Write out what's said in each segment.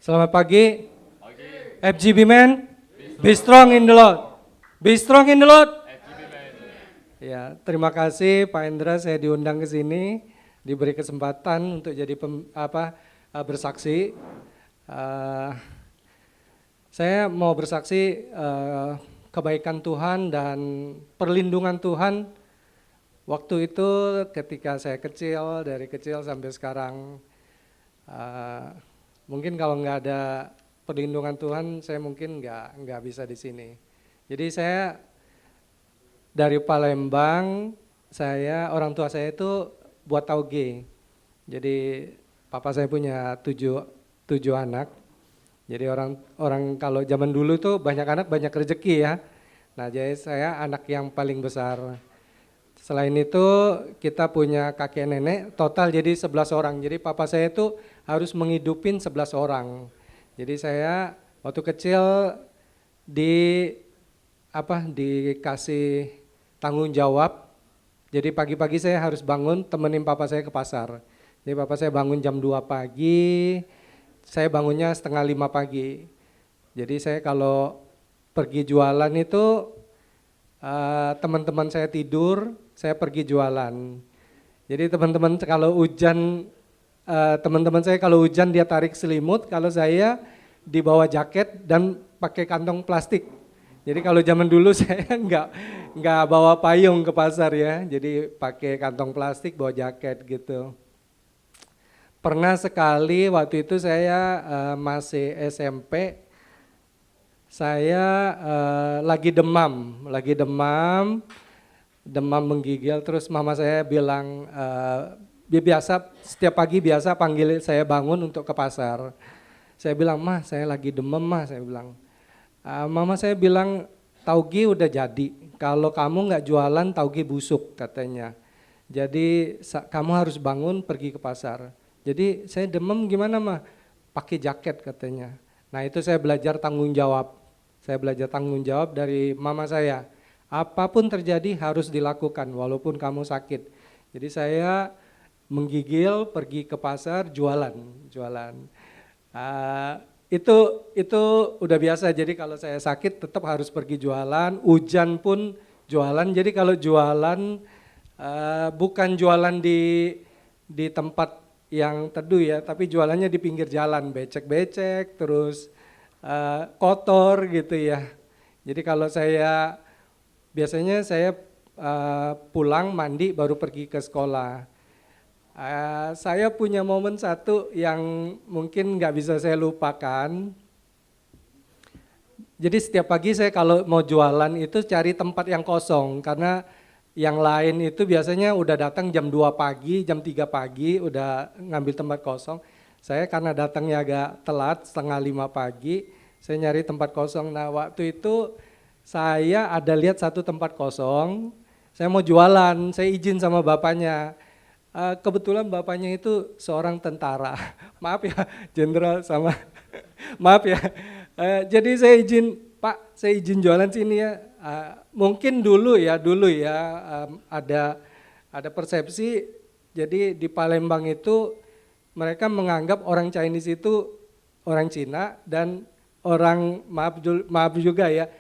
Selamat pagi. FGB Man. Be strong in the Lord. Be strong in the Lord. Ya, terima kasih Pak Indra, saya diundang ke sini, diberi kesempatan untuk jadi bersaksi. Saya mau bersaksi kebaikan Tuhan dan perlindungan Tuhan. Waktu itu ketika saya kecil, dari kecil sampai sekarang, mungkin kalau nggak ada perlindungan Tuhan, saya mungkin nggak bisa di sini. Jadi saya dari Palembang, orang tua saya itu buat tauge. Jadi papa saya punya tujuh anak. Jadi orang kalau zaman dulu tuh banyak anak banyak rezeki ya. Nah jadi saya anak yang paling besar. Selain itu kita punya kakek nenek total jadi 11 orang. Jadi papa saya itu harus menghidupin 11 orang. Jadi saya waktu kecil dikasih tanggung jawab. Jadi pagi-pagi saya harus bangun temenin papa saya ke pasar. Jadi papa saya bangun jam 2 pagi, saya bangunnya setengah 5 pagi. Jadi saya kalau pergi jualan itu teman-teman saya tidur, saya pergi jualan. Jadi teman-teman saya kalau hujan dia tarik selimut, kalau saya dibawa jaket dan pakai kantong plastik. Jadi kalau zaman dulu saya nggak bawa payung ke pasar ya, jadi pakai kantong plastik bawa jaket gitu. Pernah sekali waktu itu saya masih SMP, saya lagi demam menggigil, terus mama saya bilang, biasa setiap pagi biasa panggil saya bangun untuk ke pasar. Saya bilang, "Mah, saya lagi demam, Mah," saya bilang. Mama saya bilang, "Tauge udah jadi, kalau kamu nggak jualan tauge busuk," katanya. Jadi kamu harus bangun pergi ke pasar. Jadi saya demam gimana Mah? Pakai jaket katanya. Nah itu saya belajar tanggung jawab. Saya belajar tanggung jawab dari mama saya. Apapun terjadi harus dilakukan walaupun kamu sakit. Jadi saya menggigil pergi ke pasar jualan. Itu udah biasa. Jadi kalau saya sakit tetap harus pergi jualan. Hujan pun jualan. Jadi kalau jualan bukan jualan di tempat yang teduh ya, tapi jualannya di pinggir jalan, becek-becek, terus kotor gitu ya. Jadi kalau biasanya saya pulang mandi baru pergi ke sekolah. Saya punya momen satu yang mungkin nggak bisa saya lupakan. Jadi setiap pagi saya kalau mau jualan itu cari tempat yang kosong, karena yang lain itu biasanya udah datang jam 2 pagi, jam 3 pagi udah ngambil tempat kosong. Saya karena datangnya agak telat, setengah 5 pagi, saya nyari tempat kosong. Nah waktu itu saya ada lihat satu tempat kosong, saya mau jualan, saya izin sama bapaknya. Kebetulan bapaknya itu seorang tentara, maaf ya jenderal sama, maaf ya. Jadi saya izin, Pak saya izin jualan sini ya. Mungkin dulu ya ada persepsi, jadi di Palembang itu mereka menganggap orang Chinese itu orang Cina dan orang maaf juga ya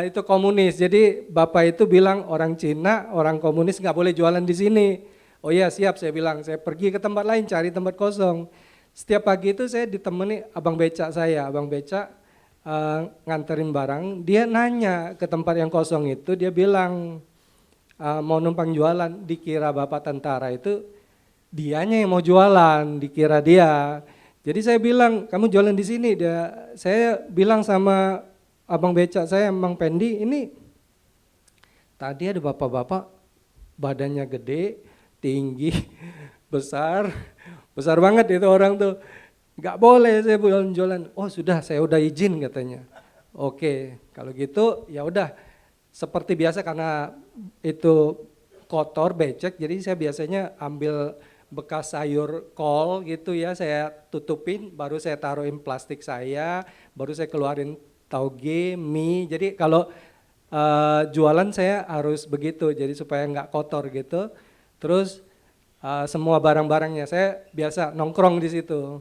itu komunis. Jadi bapak itu bilang orang Cina, orang komunis nggak boleh jualan di sini. Oh iya siap, saya bilang, saya pergi ke tempat lain cari tempat kosong. Setiap pagi itu saya ditemani abang becak saya, abang becak nganterin barang, dia nanya ke tempat yang kosong itu, dia bilang mau numpang jualan, dikira bapak tentara itu dianya yang mau jualan, dikira dia. Jadi saya bilang, kamu jualan di sini. Saya bilang sama abang becak saya, Mang Pendi, ini tadi ada bapak-bapak badannya gede, tinggi, besar banget itu orang tuh. Nggak boleh saya jualan. Oh sudah, saya udah izin katanya. Oke, kalau gitu ya udah. Seperti biasa karena itu kotor, becek, jadi saya biasanya ambil bekas sayur kol gitu ya, saya tutupin, baru saya taruhin plastik saya, baru saya keluarin tauge, mie. Jadi kalau jualan saya harus begitu, jadi supaya nggak kotor gitu. Terus semua barang-barangnya saya biasa nongkrong di situ.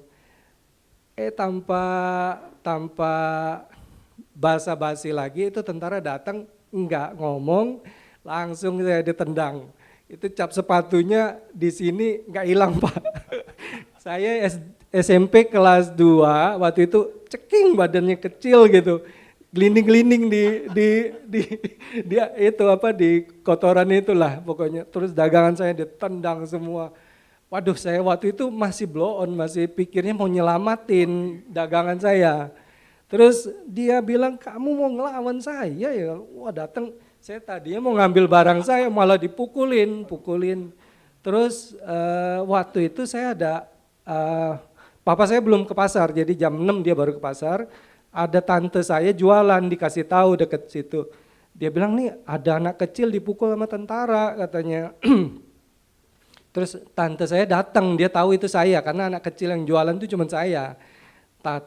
Tanpa tanpa basa-basi lagi itu tentara datang nggak ngomong, langsung saya ditendang. Itu cap sepatunya di sini nggak hilang Pak. Saya SMP kelas 2 waktu itu ceking badannya kecil gitu. Glinding-glinding di itu apa di kotoran itulah pokoknya. Terus dagangan saya ditendang semua. Waduh, saya waktu itu masih blow on, masih pikirnya mau nyelamatin dagangan saya. Terus dia bilang, kamu mau ngelawan saya ya? Wah datang, saya tadinya mau ngambil barang saya malah pukulin. Terus waktu itu saya ada, papa saya belum ke pasar, jadi jam 6 dia baru ke pasar. Ada tante saya jualan, dikasih tahu deket situ. Dia bilang nih ada anak kecil dipukul sama tentara katanya. Terus tante saya datang, dia tahu itu saya karena anak kecil yang jualan itu cuma saya.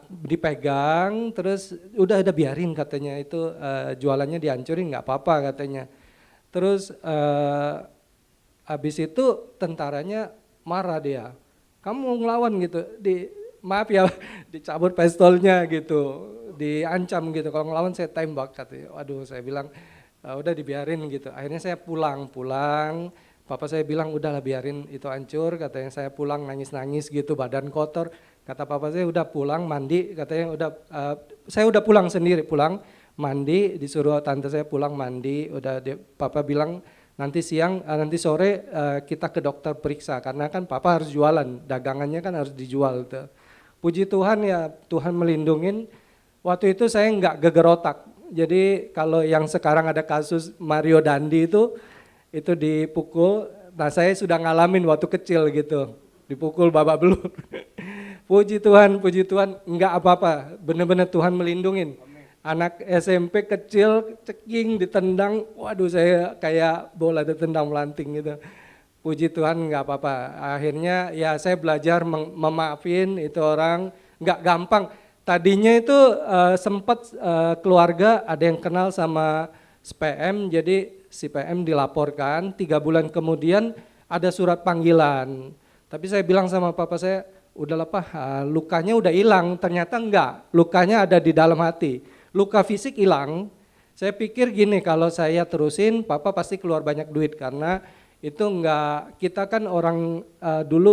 Dipegang, terus udah biarin katanya itu jualannya dihancurin nggak apa-apa katanya. Terus habis itu tentaranya marah dia, kamu mau ngelawan gitu, maaf ya dicabut pistolnya gitu, diancam gitu, kalau ngelawan saya tembak katanya. Waduh, saya bilang udah dibiarin gitu. Akhirnya saya pulang. Papa saya bilang udahlah biarin itu hancur, katanya. Saya pulang nangis-nangis gitu, badan kotor. Kata papa saya udah pulang mandi, katanya saya udah pulang sendiri, pulang mandi, disuruh tante saya pulang mandi. Papa bilang nanti siang, nanti sore kita ke dokter periksa, karena kan papa harus jualan, dagangannya kan harus dijual tuh. Puji Tuhan ya, Tuhan melindungin. Waktu itu saya nggak geger otak. Jadi kalau yang sekarang ada kasus Mario Dandi itu dipukul, nah saya sudah ngalamin waktu kecil gitu, dipukul babak belur. Puji Tuhan, enggak apa-apa, benar-benar Tuhan melindungin. Anak SMP kecil ceking ditendang, waduh saya kayak bola ditendang melanting gitu. Puji Tuhan enggak apa-apa. Akhirnya ya saya belajar memaafin itu orang, enggak gampang. Tadinya itu sempat keluarga ada yang kenal sama SPM, jadi si PM dilaporkan, 3 bulan kemudian ada surat panggilan. Tapi saya bilang sama papa saya, udahlah Pak, lukanya udah hilang. Ternyata enggak, lukanya ada di dalam hati. Luka fisik hilang. Saya pikir gini, kalau saya terusin papa pasti keluar banyak duit, karena itu enggak, kita kan orang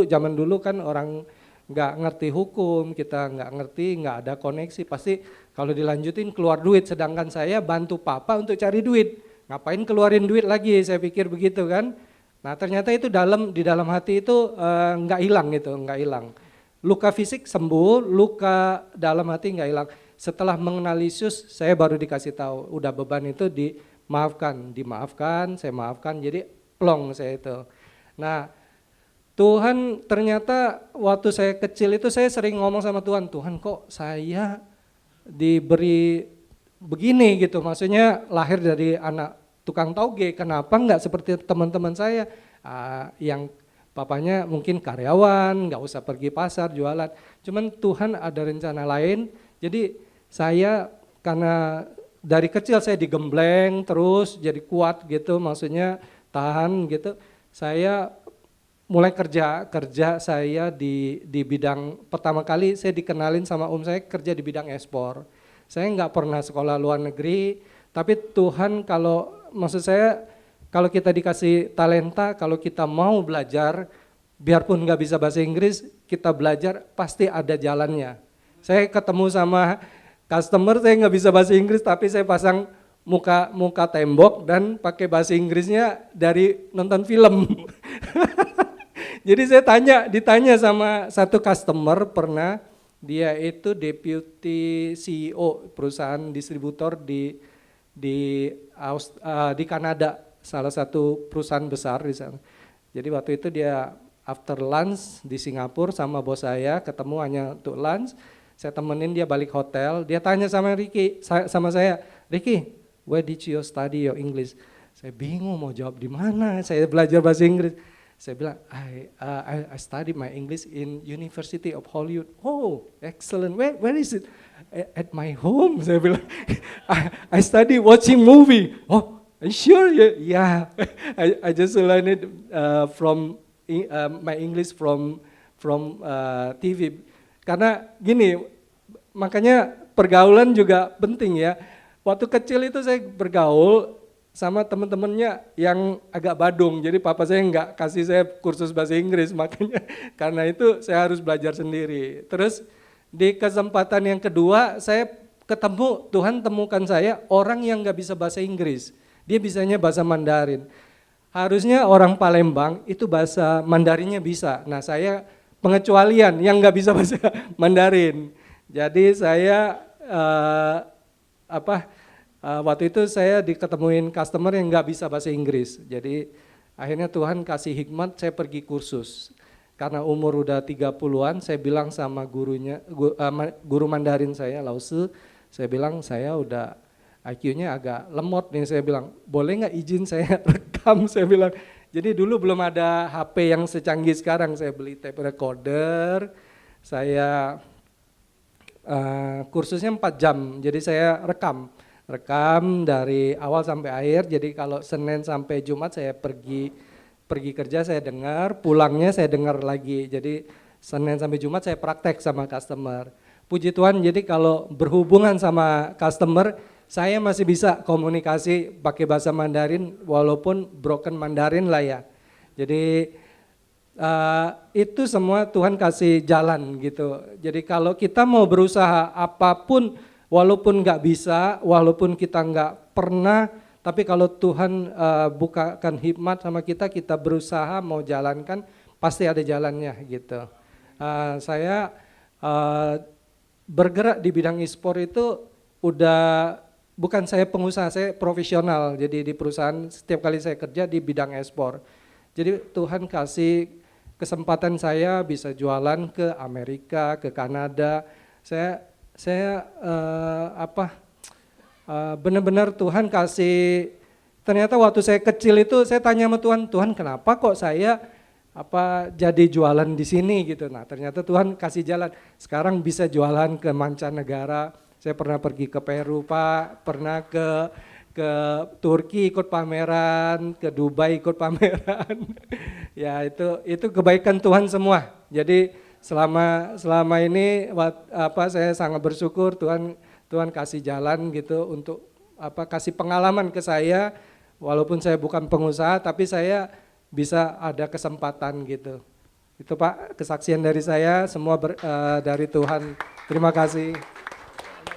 zaman dulu kan orang enggak ngerti hukum, kita enggak ngerti, enggak ada koneksi, pasti kalau dilanjutin keluar duit, sedangkan saya bantu papa untuk cari duit. Ngapain keluarin duit lagi, saya pikir begitu kan. Nah ternyata itu di dalam hati itu enggak hilang gitu, enggak hilang. Luka fisik sembuh, luka dalam hati enggak hilang. Setelah mengenal Yesus, saya baru dikasih tahu, udah beban itu dimaafkan, saya maafkan, jadi plong saya itu. Nah Tuhan ternyata waktu saya kecil itu saya sering ngomong sama Tuhan, Tuhan kok saya diberi begini gitu, maksudnya lahir dari anak tukang tauge, kenapa enggak seperti teman-teman saya yang papanya mungkin karyawan, enggak usah pergi pasar jualan. Cuman Tuhan ada rencana lain. Jadi saya karena dari kecil saya digembleng terus jadi kuat gitu, maksudnya tahan gitu. Saya mulai kerja saya di bidang, pertama kali saya dikenalin sama saya kerja di bidang ekspor. Saya enggak pernah sekolah luar negeri, tapi Tuhan maksud saya kalau kita dikasih talenta, kalau kita mau belajar, biarpun nggak bisa bahasa Inggris, kita belajar pasti ada jalannya. Saya ketemu sama customer, saya nggak bisa bahasa Inggris, tapi saya pasang muka tembok dan pakai bahasa Inggrisnya dari nonton film. Jadi saya ditanya sama satu customer pernah, dia itu deputy CEO perusahaan distributor di Kanada, salah satu perusahaan besar di sana. Jadi waktu itu dia after lunch di Singapura sama bos saya, ketemu hanya untuk lunch. Saya temenin dia balik hotel, dia tanya sama saya, Ricky, where did you study your English? Saya bingung mau jawab di mana, saya belajar bahasa Inggris. Saya bilang, I studied my English in University of Hollywood. Oh, excellent. Where is it? At my home, saya bilang. I study watching movie. Oh, sure? Yeah. I just learned it from my English from TV. Karena gini, makanya pergaulan juga penting ya. Waktu kecil itu saya bergaul sama teman-temannya yang agak badung, jadi papa saya nggak kasih saya kursus bahasa Inggris, makanya karena itu saya harus belajar sendiri. Terus di kesempatan yang kedua saya ketemu, Tuhan temukan saya orang yang nggak bisa bahasa Inggris, dia bisanya bahasa Mandarin. Harusnya orang Palembang itu bahasa Mandarinnya bisa. Nah saya pengecualian yang nggak bisa bahasa Mandarin. Jadi saya waktu itu saya diketemuin customer yang nggak bisa bahasa Inggris. Jadi akhirnya Tuhan kasih hikmat, saya pergi kursus. Karena umur udah 30-an, saya bilang sama gurunya, guru Mandarin saya, Lause, saya bilang saya udah IQ-nya agak lemot nih, saya bilang boleh nggak izin saya rekam, saya bilang. Jadi dulu belum ada HP yang secanggih sekarang, saya beli tape recorder, saya kursusnya 4 jam, jadi saya rekam dari awal sampai akhir. Jadi kalau Senin sampai Jumat saya pergi kerja, saya dengar, pulangnya saya dengar lagi. Jadi Senin sampai Jumat saya praktek sama customer. Puji Tuhan, jadi kalau berhubungan sama customer, saya masih bisa komunikasi pakai bahasa Mandarin walaupun broken Mandarin lah ya. Jadi itu semua Tuhan kasih jalan gitu. Jadi kalau kita mau berusaha apapun, walaupun nggak bisa, walaupun kita nggak pernah, tapi kalau Tuhan bukakan hikmat sama kita, kita berusaha mau jalankan, pasti ada jalannya gitu. Saya bergerak di bidang e-sport itu udah, bukan saya pengusaha, saya profesional. Jadi di perusahaan setiap kali saya kerja di bidang e-sport. Jadi Tuhan kasih kesempatan saya bisa jualan ke Amerika, ke Kanada. Saya benar-benar Tuhan kasih. Ternyata waktu saya kecil itu saya tanya sama Tuhan, Tuhan kenapa kok saya jadi jualan di sini gitu. Nah ternyata Tuhan kasih jalan. Sekarang bisa jualan ke mancanegara. Saya pernah pergi ke Peru Pak, pernah ke Turki ikut pameran, ke Dubai ikut pameran. Ya itu kebaikan Tuhan semua. Jadi selama ini saya sangat bersyukur Tuhan kasih jalan gitu untuk kasih pengalaman ke saya, walaupun saya bukan pengusaha tapi saya bisa ada kesempatan gitu. Itu Pak kesaksian dari saya, semua dari Tuhan. Terima kasih.